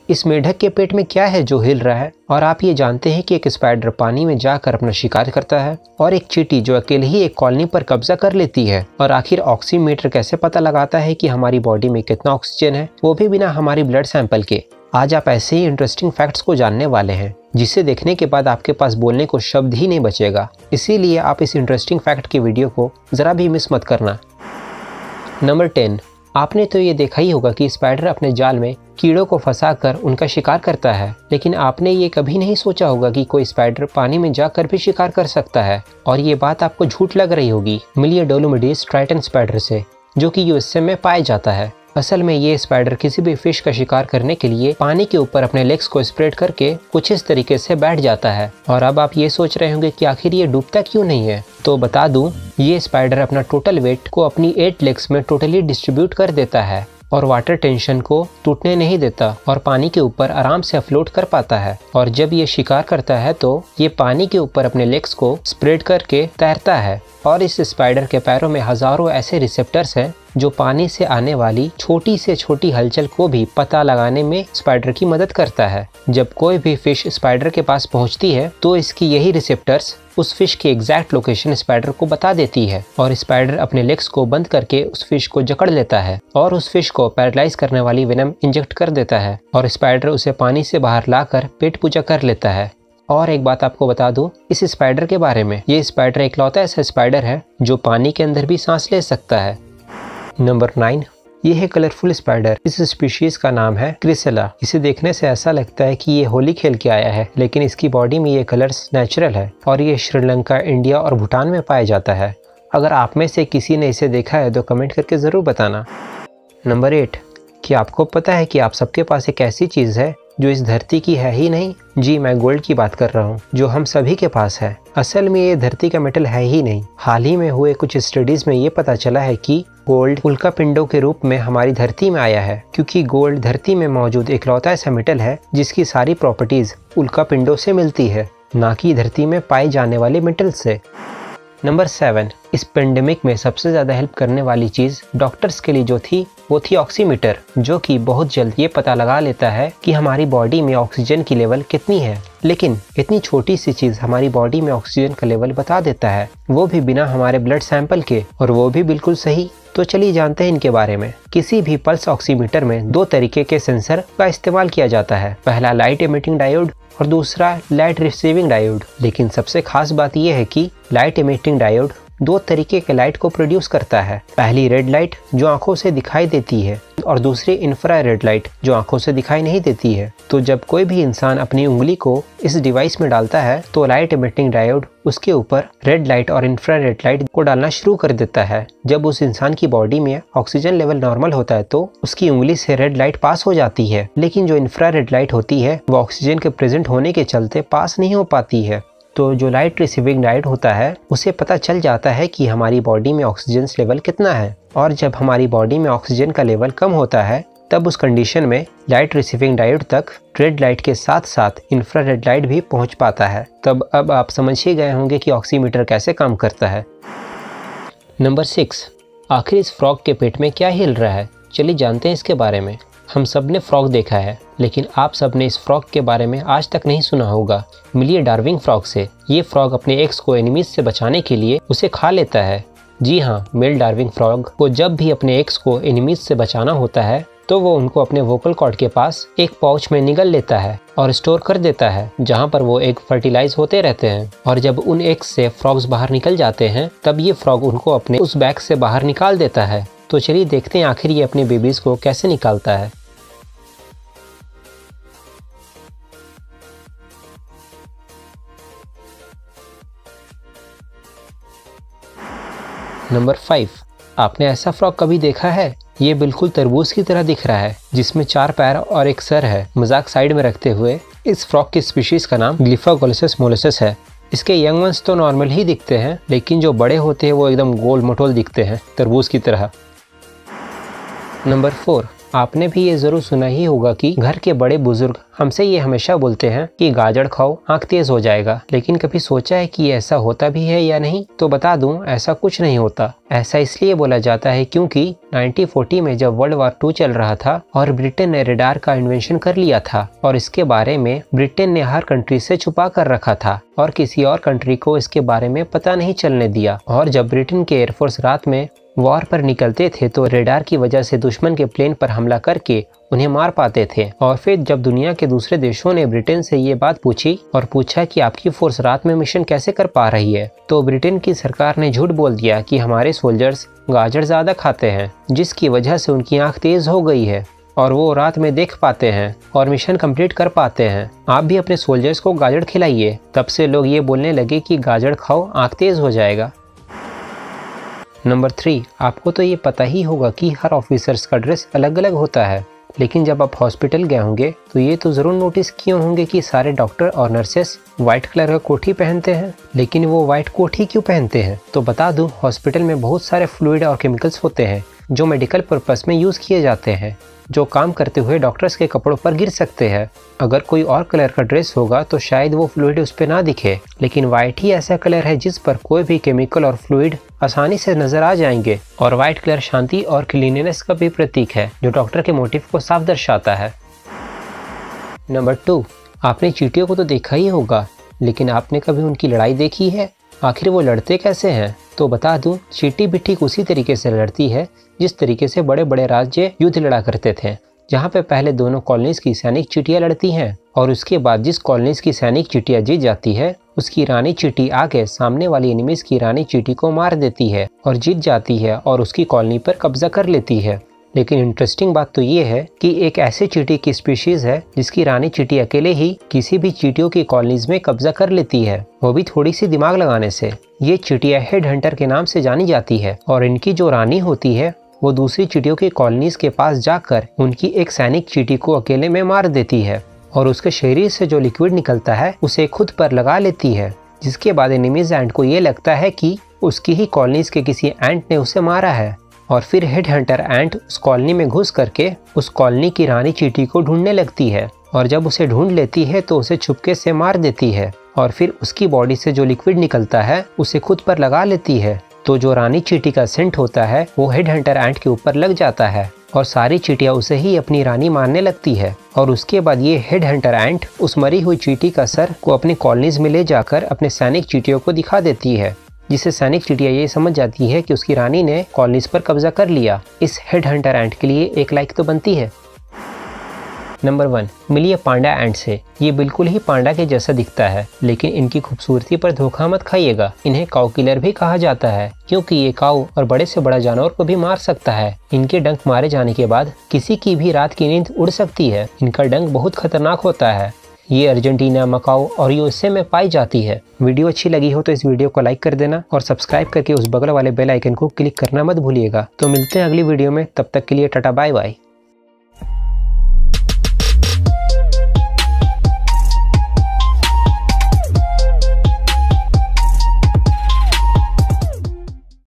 इस मेढक के पेट में क्या है जो हिल रहा है? और आप ये जानते हैं कि एक स्पाइडर पानी में जाकर अपना शिकार करता है और एक चींटी जो अकेले ही एक कॉलोनी पर कब्जा कर लेती है। और आखिर ऑक्सीमीटर कैसे पता लगाता है कि हमारी बॉडी में कितना ऑक्सीजन है, वो भी बिना हमारी ब्लड सैंपल के। आज आप ऐसे ही इंटरेस्टिंग फैक्ट्स को जानने वाले हैं जिसे देखने के बाद आपके पास बोलने को शब्द ही नहीं बचेगा। इसीलिए आप इस इंटरेस्टिंग फैक्ट की वीडियो को जरा भी मिस मत करना। नंबर 10, आपने तो ये देखा ही होगा कि स्पाइडर अपने जाल में कीड़ों को फंसाकर उनका शिकार करता है, लेकिन आपने ये कभी नहीं सोचा होगा कि कोई स्पाइडर पानी में जाकर भी शिकार कर सकता है। और ये बात आपको झूठ लग रही होगी मिलियोडोलोमिडीज ट्राइटन स्पाइडर से, जो कि यूएसए में पाया जाता है। असल में ये स्पाइडर किसी भी फिश का शिकार करने के लिए पानी के ऊपर अपने लेग्स को स्प्रेड करके कुछ इस तरीके से बैठ जाता है। और अब आप ये सोच रहे होंगे कि आखिर ये डूबता क्यों नहीं है, तो बता दूं, ये स्पाइडर अपना टोटल वेट को अपनी 8 लेग्स में टोटली डिस्ट्रीब्यूट कर देता है और वाटर टेंशन को टूटने नहीं देता और पानी के ऊपर आराम से फ्लोट कर पाता है। और जब ये शिकार करता है तो ये पानी के ऊपर अपने लेग्स को स्प्रेड करके तैरता है। और इस स्पाइडर के पैरों में हजारों ऐसे रिसेप्टर्स हैं जो पानी से आने वाली छोटी से छोटी हलचल को भी पता लगाने में स्पाइडर की मदद करता है। जब कोई भी फिश स्पाइडर के पास पहुंचती है तो इसकी यही रिसेप्टर्स उस फिश की एग्जैक्ट लोकेशन स्पाइडर को बता देती है और स्पाइडर अपने लेग्स को बंद करके उस फिश को जकड़ लेता है और उस फिश को पैरालाइज करने वाली वेनम इंजेक्ट कर देता है और स्पाइडर उसे पानी से बाहर लाकर पेट पूजा कर लेता है। और एक बात आपको बता दूं इस स्पाइडर के बारे में, ये स्पाइडर इकलौता ऐसा स्पाइडर है जो पानी के अंदर भी सांस ले सकता है। नंबर 9, ये है कलरफुल स्पाइडर। इस स्पीशीज का नाम है क्रिसेला। इसे देखने से ऐसा लगता है कि ये होली खेल के आया है, लेकिन इसकी बॉडी में ये कलर्स नेचुरल है और ये श्रीलंका, इंडिया और भूटान में पाया जाता है। अगर आप में से किसी ने इसे देखा है तो कमेंट करके ज़रूर बताना। नंबर 8, क्या आपको पता है कि आप सबके पास एक ऐसी चीज़ है जो इस धरती की है ही नहीं? जी, मैं गोल्ड की बात कर रहा हूँ, जो हम सभी के पास है। असल में ये धरती का मेटल है ही नहीं। हाल ही में हुए कुछ स्टडीज में ये पता चला है कि गोल्ड उल्का पिंडों के रूप में हमारी धरती में आया है, क्योंकि गोल्ड धरती में मौजूद इकलौता ऐसा मेटल है जिसकी सारी प्रॉपर्टीज उल्का पिंडों से मिलती है, ना कि धरती में पाए जाने वाले मेटल से। नंबर 7, इस पेंडेमिक में सबसे ज़्यादा हेल्प करने वाली चीज़ डॉक्टर्स के लिए जो थी वो थी ऑक्सीमीटर, जो कि बहुत जल्द ये पता लगा लेता है कि हमारी बॉडी में ऑक्सीजन की लेवल कितनी है। लेकिन इतनी छोटी सी चीज़ हमारी बॉडी में ऑक्सीजन का लेवल बता देता है, वो भी बिना हमारे ब्लड सैंपल के, और वो भी बिल्कुल सही। तो चलिए जानते हैं इनके बारे में। किसी भी पल्स ऑक्सीमीटर में 2 तरीके के सेंसर का इस्तेमाल किया जाता है, पहला लाइट एमिटिंग डायोड और दूसरा लाइट रिसीविंग डायोड। लेकिन सबसे खास बात यह है कि लाइट एमिटिंग डायोड 2 तरीके के लाइट को प्रोड्यूस करता है। पहली रेड लाइट जो आंखों से दिखाई देती है और दूसरी इंफ्रारेड लाइट जो आंखों से दिखाई नहीं देती है। तो जब कोई भी इंसान अपनी उंगली को इस डिवाइस में डालता है तो लाइट एमिटिंग डायोड उसके ऊपर रेड लाइट और इंफ्रारेड लाइट को डालना शुरू कर देता है। जब उस इंसान की बॉडी में ऑक्सीजन लेवल नॉर्मल होता है तो उसकी उंगली से रेड लाइट पास हो जाती है, लेकिन जो इंफ्रारेड लाइट होती है वो ऑक्सीजन के प्रेजेंट होने के चलते पास नहीं हो पाती है। तो जो लाइट रिसीविंग डायोड होता है उसे पता चल जाता है कि हमारी बॉडी में ऑक्सीजन लेवल कितना है, और जब हमारी बॉडी में ऑक्सीजन का लेवल कम होता है तब उस कंडीशन में लाइट रिसीविंग डायोड तक रेड लाइट के साथ साथ इंफ्रारेड लाइट भी पहुंच पाता है। तब अब आप समझ ही गए होंगे कि ऑक्सीमीटर कैसे काम करता है। नंबर 6, आखिर इस फ्रॉग के पेट में क्या हिल रहा है? चलिए जानते हैं इसके बारे में। हम सब ने फ्रॉग देखा है, लेकिन आप सब ने इस फ्रॉग के बारे में आज तक नहीं सुना होगा। मिलिए डार्विन फ्रॉग से। ये फ्रॉग अपने एक्स को एनिमीज से बचाने के लिए उसे खा लेता है। जी हाँ, मेल डार्विन फ्रॉग को जब भी अपने एक्स को एनिमीज से बचाना होता है तो वो उनको अपने वोकल कॉर्ड के पास एक पाउच में निगल लेता है और स्टोर कर देता है, जहाँ पर वो एग फर्टिलाइज होते रहते हैं। और जब उन एग्स से फ्रॉग्स बाहर निकल जाते हैं तब ये फ्रॉग उनको अपने उस बैग से बाहर निकाल देता है। तो चलिए देखते हैं आखिर ये अपने बेबीज को कैसे निकालता है। नंबर 5, आपने ऐसा फ्रॉग कभी देखा है? ये बिल्कुल तरबूज की तरह दिख रहा है, जिसमें 4 पैर और एक सर है। मजाक साइड में रखते हुए, इस फ्रॉग की स्पीशीज का नाम ग्लिफोगोलिसिस मोलिसिस है। इसके यंग वंस तो नॉर्मल ही दिखते हैं, लेकिन जो बड़े होते हैं वो एकदम गोल मटोल दिखते हैं, तरबूज की तरह। नंबर 4, आपने भी ये जरूर सुना ही होगा कि घर के बड़े बुजुर्ग हमसे ये हमेशा बोलते हैं कि गाजर खाओ आँख तेज हो जाएगा, लेकिन कभी सोचा है कि ऐसा होता भी है या नहीं? तो बता दूं, ऐसा कुछ नहीं होता। ऐसा इसलिए बोला जाता है क्योंकि 1940 में जब वर्ल्ड वॉर 2 चल रहा था और ब्रिटेन ने रेडार का इन्वेंशन कर लिया था और इसके बारे में ब्रिटेन ने हर कंट्री से छुपा कर रखा था और किसी और कंट्री को इसके बारे में पता नहीं चलने दिया। और जब ब्रिटेन के एयरफोर्स रात में वॉर पर निकलते थे तो रेडार की वजह से दुश्मन के प्लेन पर हमला करके उन्हें मार पाते थे। और फिर जब दुनिया के दूसरे देशों ने ब्रिटेन से ये बात पूछी और पूछा कि आपकी फोर्स रात में मिशन कैसे कर पा रही है, तो ब्रिटेन की सरकार ने झूठ बोल दिया कि हमारे सोल्जर्स गाजर ज्यादा खाते हैं, जिसकी वजह से उनकी आंख तेज हो गई है और वो रात में देख पाते हैं और मिशन कंप्लीट कर पाते हैं। आप भी अपने सोल्जर्स को गाजर खिलाइए। तब से लोग ये बोलने लगे कि गाजर खाओ आंख तेज हो जाएगा। नंबर 3, आपको तो ये पता ही होगा कि हर ऑफिसर्स का ड्रेस अलग अलग होता है, लेकिन जब आप हॉस्पिटल गए होंगे तो ये तो ज़रूर नोटिस किए होंगे कि सारे डॉक्टर और नर्सेस व्हाइट कलर का कोट ही पहनते हैं। लेकिन वो व्हाइट कोट ही क्यों पहनते हैं? तो बता दूं, हॉस्पिटल में बहुत सारे फ्लूइड और केमिकल्स होते हैं जो मेडिकल पर्पस में यूज़ किए जाते हैं, जो काम करते हुए डॉक्टर्स के कपड़ों पर गिर सकते हैं। अगर कोई और कलर का ड्रेस होगा तो शायद वो फ्लूइड उस पर ना दिखे, लेकिन व्हाइट ही ऐसा कलर है जिस पर कोई भी केमिकल और फ्लूइड आसानी से नजर आ जाएंगे। और व्हाइट कलर शांति और क्लीननेस का भी प्रतीक है, जो डॉक्टर के मोटिव को साफ दर्शाता है। नंबर 2, आपने चींटियों को तो देखा ही होगा, लेकिन आपने कभी उनकी लड़ाई देखी है? आखिर वो लड़ते कैसे हैं? तो बता दूं, चींटी भी ठीक उसी तरीके से लड़ती है जिस तरीके से बड़े बड़े राज्य युद्ध लड़ा करते थे, जहां पे पहले दोनों कॉलोनीज की सैनिक चींटियां लड़ती हैं और उसके बाद जिस कॉलोनीज की सैनिक चींटियां जीत जाती है उसकी रानी चींटी आके सामने वाली एनिमीज की रानी चींटी को मार देती है और जीत जाती है और उसकी कॉलोनी पर कब्जा कर लेती है। लेकिन इंटरेस्टिंग बात तो ये है कि एक ऐसे चींटी की स्पीशीज है जिसकी रानी चींटी अकेले ही किसी भी चींटियों की कॉलोनीज में कब्जा कर लेती है, वो भी थोड़ी सी दिमाग लगाने से। ये चींटियां हेड हंटर के नाम से जानी जाती है और इनकी जो रानी होती है वो दूसरी चींटियों की कॉलोनीज के पास जाकर उनकी एक सैनिक चींटी को अकेले में मार देती है और उसके शरीर से जो लिक्विड निकलता है उसे खुद पर लगा लेती है, जिसके बाद एनिमीज एंट को ये लगता है कि उसकी ही कॉलोनीज के किसी एंट ने उसे मारा है। और फिर हेड हंटर एंट उस कॉलोनी में घुस करके उस कॉलोनी की रानी चींटी को ढूंढने लगती है और जब उसे ढूंढ लेती है तो उसे छुपके से मार देती है और फिर उसकी बॉडी से जो लिक्विड निकलता है उसे खुद पर लगा लेती है। तो जो रानी चींटी का सेंट होता है वो हेड हंटर एंट के ऊपर लग जाता है और सारी चींटियां उसे ही अपनी रानी मानने लगती है। और उसके बाद ये हेड हंटर एंट उस मरी हुई चींटी का सर को अपने कॉलोनीज में ले जाकर अपने सैनिक चींटियों को दिखा देती है, जिससे सैनिक चींटियां ये समझ जाती है कि उसकी रानी ने कॉलोनीज पर कब्जा कर लिया। इस हेड हंटर एंट के लिए एक लाइक तो बनती है। नंबर 1, मिलिए पांडा एंट से। ये बिल्कुल ही पांडा के जैसा दिखता है, लेकिन इनकी खूबसूरती पर धोखा मत खाइएगा। इन्हें काऊ किलर भी कहा जाता है क्योंकि ये काऊ और बड़े से बड़ा जानवर को भी मार सकता है। इनके डंक मारे जाने के बाद किसी की भी रात की नींद उड़ सकती है। इनका डंक बहुत खतरनाक होता है। ये अर्जेंटीना, मकाओ और यूएसए में पाई जाती है। वीडियो अच्छी लगी हो तो इस वीडियो को लाइक कर देना और सब्सक्राइब करके उस बगल वाले बेल आइकन को क्लिक करना मत भूलिएगा। तो मिलते हैं अगली वीडियो में, तब तक के लिए टाटा बाय बाय।